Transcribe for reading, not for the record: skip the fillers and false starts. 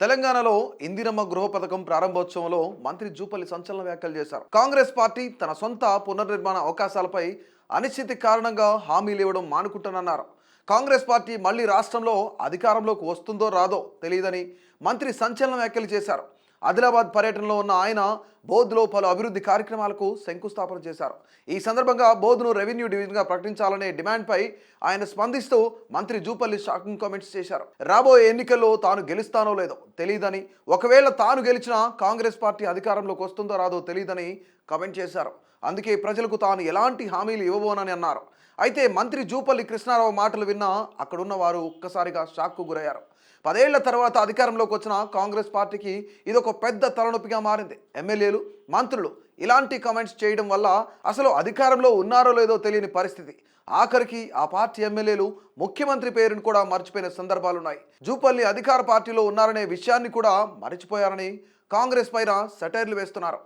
తెలంగాణలో ఇందిరమ్మ గృహ పథకం ప్రారంభోత్సవంలో మంత్రి జూపల్లి సంచలన వ్యాఖ్యలు చేశారు. కాంగ్రెస్ పార్టీ తన సొంత పునర్నిర్మాణ అవకాశాలపై అనిశ్చితి కారణంగా హామీలు ఇవ్వడం మానుకుంటానన్నారు. కాంగ్రెస్ పార్టీ మళ్లీ రాష్ట్రంలో అధికారంలోకి వస్తుందో రాదో తెలియదని మంత్రి సంచలన వ్యాఖ్యలు చేశారు. ఆదిలాబాద్ పర్యటనలో ఉన్న ఆయన బోధ్లో పలు అభివృద్ధి కార్యక్రమాలకు శంకుస్థాపన చేశారు. ఈ సందర్భంగా బోధ్ను రెవెన్యూ డివిజన్గా ప్రకటించాలనే డిమాండ్పై ఆయన స్పందిస్తూ మంత్రి జూపల్లి షాకింగ్ కామెంట్స్ చేశారు. రాబోయే ఎన్నికల్లో తాను గెలుస్తానో లేదో తెలియదని, ఒకవేళ తాను గెలిచినా కాంగ్రెస్ పార్టీ అధికారంలోకి వస్తుందో రాదో తెలియదని కామెంట్ చేశారు. అందుకే ప్రజలకు తాను ఎలాంటి హామీలు ఇవ్వబోనని అన్నారు. అయితే మంత్రి జూపల్లి కృష్ణారావు మాటలు విన్నా అక్కడున్న వారు ఒక్కసారిగా షాక్కు గురయ్యారు. 10 ఏళ్ల తర్వాత అధికారంలోకి వచ్చిన కాంగ్రెస్ పార్టీకి ఇదొక పెద్ద తలనొప్పిగా మారింది. ఎమ్మెల్యేలు, మంత్రులు ఇలాంటి కామెంట్స్ చేయడం వల్ల అసలు అధికారంలో ఉన్నారో లేదో తెలియని పరిస్థితి. ఆఖరికి ఆ పార్టీ ఎమ్మెల్యేలు ముఖ్యమంత్రి పేరును కూడా మర్చిపోయిన సందర్భాలున్నాయి. జూపల్లి అధికార పార్టీలో ఉన్నారనే విషయాన్ని కూడా మర్చిపోయారని కాంగ్రెస్ పైన సెటైర్లు వేస్తున్నారు.